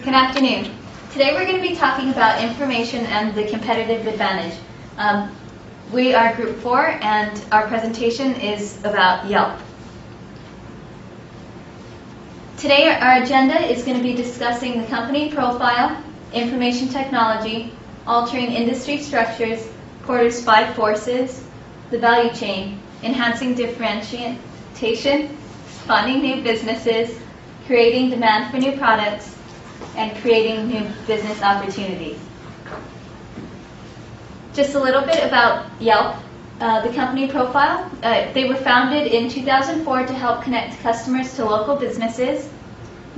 Good afternoon. Today we're going to be talking about information and the competitive advantage. We are Group 4 and our presentation is about Yelp. Today our agenda is going to be discussing the company profile, information technology, altering industry structures, Porter's 5 forces, the value chain, enhancing differentiation, funding new businesses, creating demand for new products, and creating new business opportunities. Just a little bit about Yelp, the company profile. They were founded in 2004 to help connect customers to local businesses.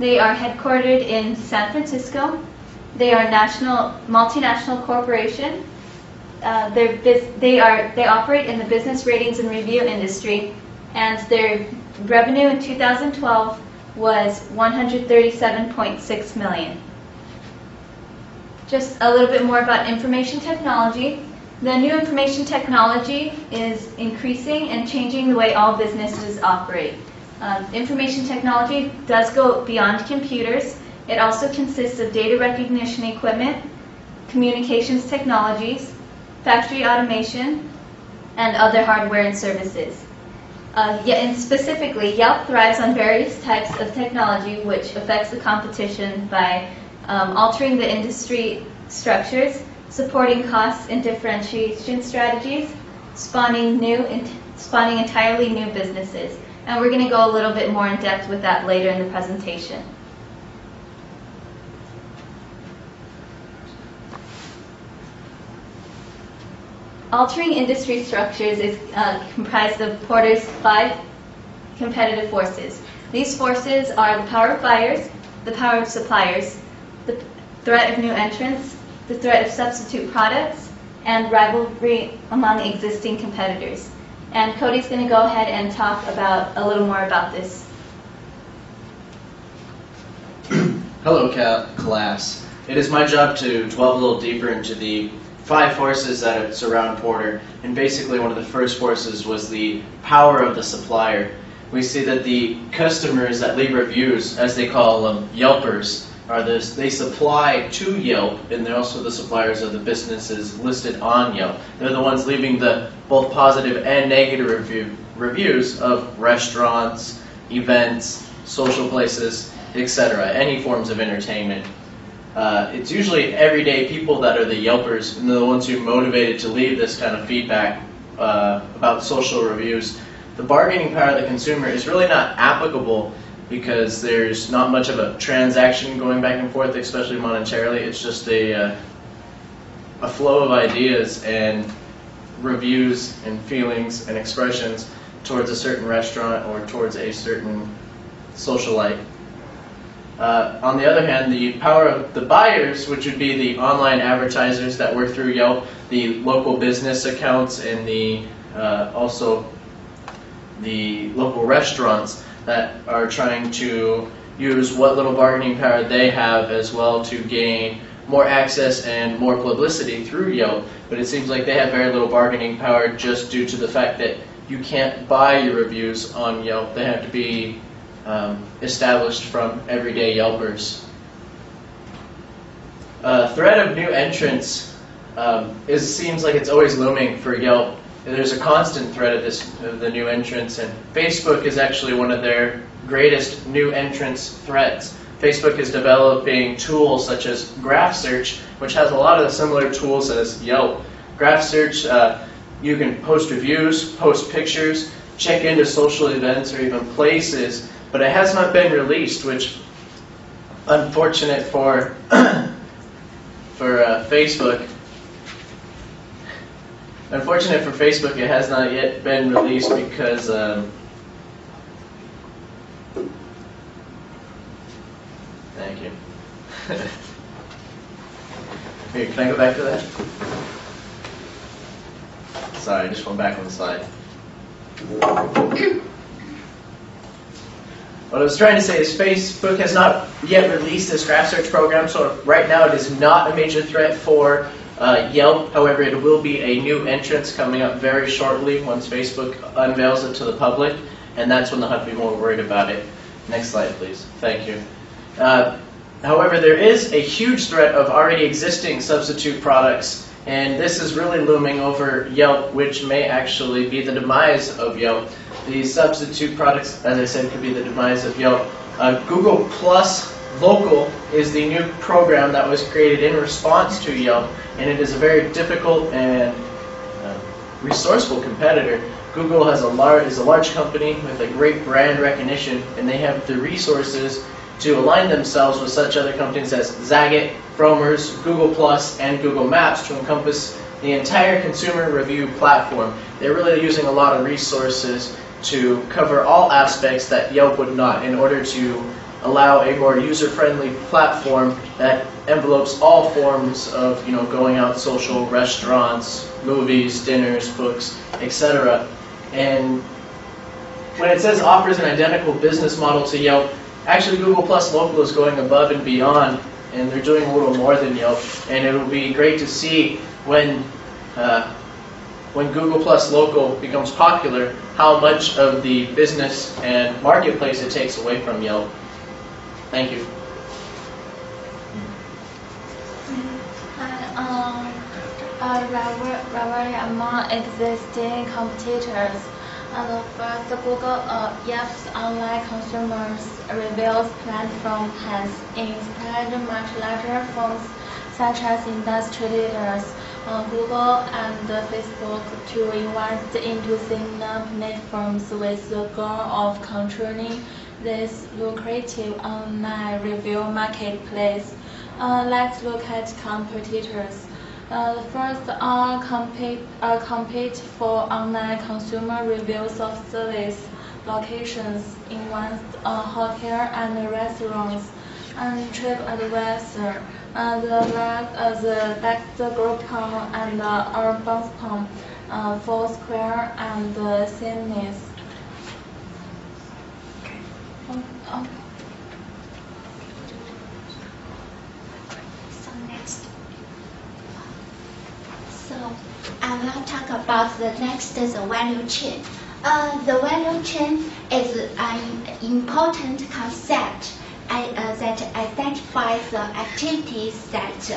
They are headquartered in San Francisco. They are a multinational corporation. They operate in the business ratings and review industry, and their revenue in 2012 was $137.6 million. Just a little bit more about information technology. The new information technology is increasing and changing the way all businesses operate. Information technology does go beyond computers. It also consists of data recognition equipment, communications technologies, factory automation, and other hardware and services. And specifically, Yelp thrives on various types of technology which affects the competition by altering the industry structures, supporting costs and differentiation strategies, spawning entirely new businesses. And we're going to go a little bit more in depth with that later in the presentation. Altering industry structures is comprised of Porter's 5 competitive forces. These forces are the power of buyers, the power of suppliers, the threat of new entrants, the threat of substitute products, and rivalry among existing competitors. And Cody's going to go ahead and talk about a little more about this. Hello, class. It is my job to delve a little deeper into the 5 forces that surround Porter, and basically one of the first forces was the power of the supplier. We see that the customers that leave reviews, as they call them, Yelpers, they supply to Yelp, and they're also the suppliers of the businesses listed on Yelp. They're the ones leaving the both positive and negative reviews of restaurants, events, social places, etc., any forms of entertainment. It's usually everyday people that are the Yelpers, and they're the ones who are motivated to leave this kind of feedback about social reviews. The bargaining power of the consumer is really not applicable because there's not much of a transaction going back and forth, especially monetarily. It's just a flow of ideas and reviews and feelings and expressions towards a certain restaurant or towards a certain socialite. On the other hand, the power of the buyers, which would be the online advertisers that work through Yelp, the local business accounts, and also the local restaurants that are trying to use what little bargaining power they have as well to gain more access and more publicity through Yelp. But it seems like they have very little bargaining power just due to the fact that you can't buy your reviews on Yelp. They have to be established from everyday Yelpers. Threat of new entrants seems like it's always looming for Yelp. There's a constant threat of the new entrants, and Facebook is actually one of their greatest new entrants threats. Facebook is developing tools such as Graph Search, which has a lot of the similar tools as Yelp. Graph Search, you can post reviews, post pictures, check into social events or even places, but it has not been released, which unfortunate for Facebook. Unfortunate for Facebook, it has not yet been released because thank you. Here, can I go back to that? Sorry, I just went back on the slide. What I was trying to say is Facebook has not yet released this graph search program, so right now it is not a major threat for Yelp. However, it will be a new entrance coming up very shortly once Facebook unveils it to the public, and that's when they'll have to be more worried about it. Next slide, please. Thank you. However, there is a huge threat of already existing substitute products, and this is really looming over Yelp, which may actually be the demise of Yelp. These substitute products, as I said, could be the demise of Yelp. Google Plus Local is the new program that was created in response to Yelp, and it is a very difficult and resourceful competitor. Google is a large company with a great brand recognition, and they have the resources to align themselves with such other companies as Zagat, Fromers, Google Plus, and Google Maps to encompass the entire consumer review platform. They're really using a lot of resources to cover all aspects that Yelp would not in order to allow a more user-friendly platform that envelopes all forms of going out, social, restaurants, movies, dinners, books, etc. And when it says offers an identical business model to Yelp, actually Google Plus Local is going above and beyond, and they're doing a little more than Yelp. And it will be great to see when Google Plus Local becomes popular, how much of the business and marketplace it takes away from Yelp. Thank you. Rivalry among existing competitors. First, Google Yelp's online consumers reviews platform has inspired much larger firms such as industry leaders, Google and Facebook to invest into similar platforms with the goal of controlling this lucrative online review marketplace. Let's look at competitors. First, all compete for online consumer reviews of service locations in hotel and restaurants, and TripAdvisor, the Dexter Groupon and Urban.com, Foursquare and Cinemas. So next. So I will talk about the next is the value chain. The value chain is an important concept that identifies the activities that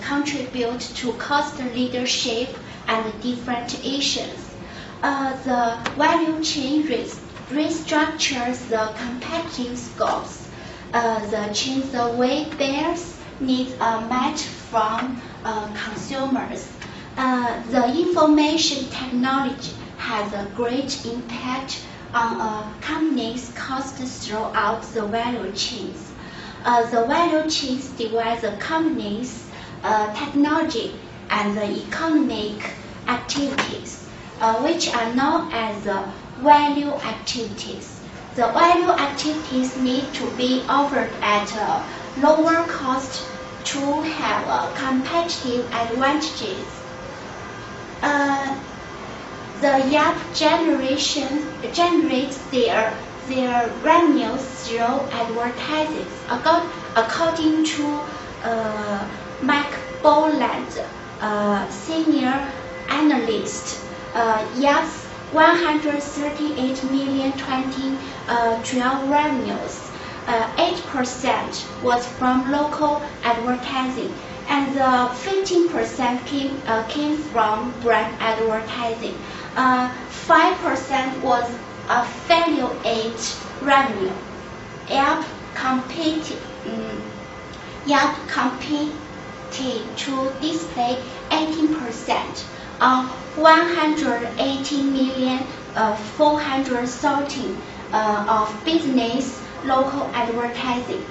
contribute to cost leadership and differentiations. The value chain restructures the competitive scopes. The chain survey bears needs are met from consumers. The information technology has a great impact on a company's costs throughout the value chains. The value chains divide the company's technology and the economic activities, which are known as the value activities. The value activities need to be offered at a lower cost to have competitive advantages. The Yelp generates their revenues through advertising. According to Mike Boland, senior analyst, Yelp's 138 million 2012 revenues, 8% was from local advertising, and 15% came from brand advertising. 5% was affiliate revenue. Yelp competed to display 18% of 180 million 413 of business local advertising.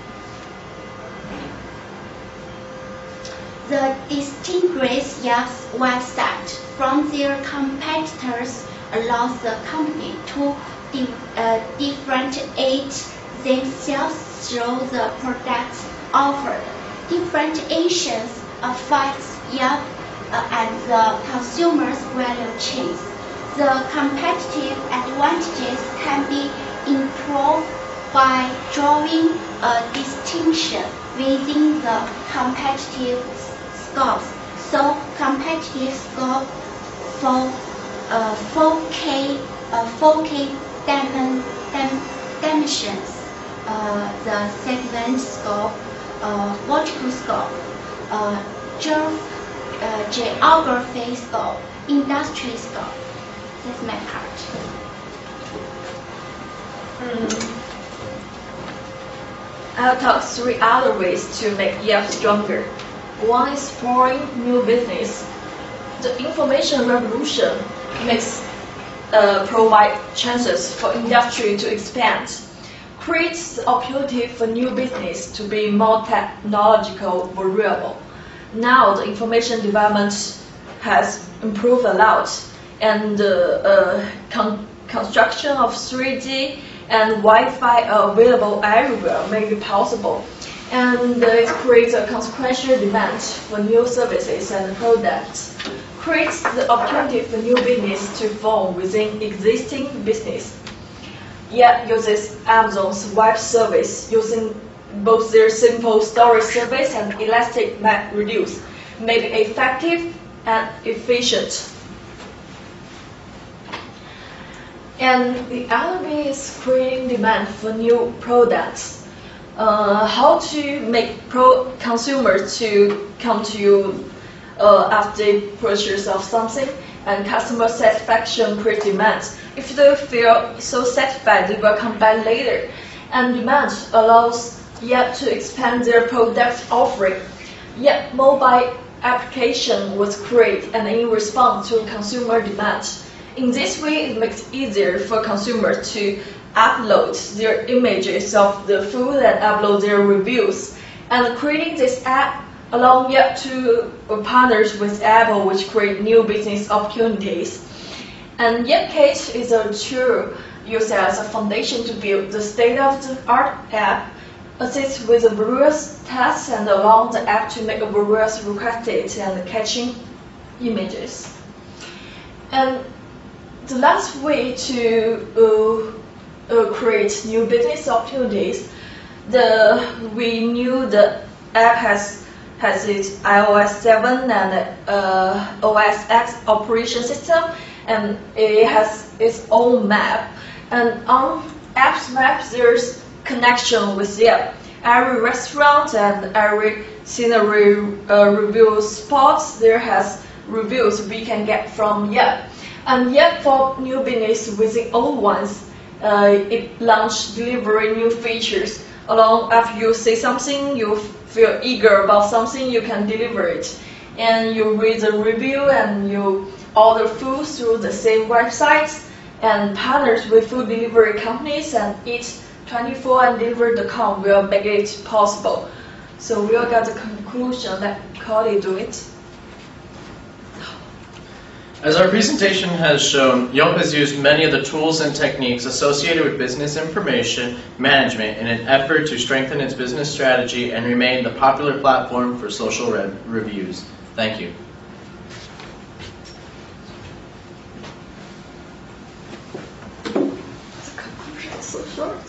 The distinguished Yelp's website from their competitors allows the company to differentiate themselves through the products offered. Differentiations affects Yelp and the consumer's value chains. The competitive advantages can be improved by drawing a distinction within the competitive scopes. So competitive scope for 4K dimensions the segment scope, vertical scope, geography scope, industry scope. That's my part. I'll talk 3 other ways to make Yelp stronger. One is exploring new business. The information revolution makes provide chances for industry to expand, creates the opportunity for new business to be more technological variable. Now the information development has improved a lot, and the construction of 3G and Wi-Fi available everywhere may be possible, and it creates a consequential demand for new services and products, creates the opportunity for new business to form within existing business. Yet uses Amazon's web service using both their simple storage service and elastic MapReduce, make it effective and efficient. And the other way is creating demand for new products. How to make consumers to come to you after they purchase of something, and customer satisfaction create demand. If they feel so satisfied, they will come back later. And demand allows Yelp to expand their product offering. Yelp mobile application was created and in response to consumer demand. In this way, it makes it easier for consumers to upload their images of the food and upload their reviews. And creating this app allows Yelp to partner with Apple, which create new business opportunities. And Yelpkit is a tool used as a foundation to build the state-of-the-art app, assist with various tasks, and allow the app to make various requested and catching images. And the last way to create new business opportunities, we knew the app has its iOS 7 and OS X operation system, and it has its own map. And on app's map, there's connection with Yelp. Every restaurant and every scenery review spots there has reviews we can get from Yelp. And Yelp for new business with the old ones, it launched delivery new features. Along after you say something, you feel eager about something, you can deliver it. And you read the review and you order food through the same website, and partners with food delivery companies and Eat24 and Deliver.com will make it possible. So we'll get the conclusion that Cody do it. As our presentation has shown, Yelp has used many of the tools and techniques associated with business information management in an effort to strengthen its business strategy and remain the popular platform for social reviews. Thank you. The conclusion is so short.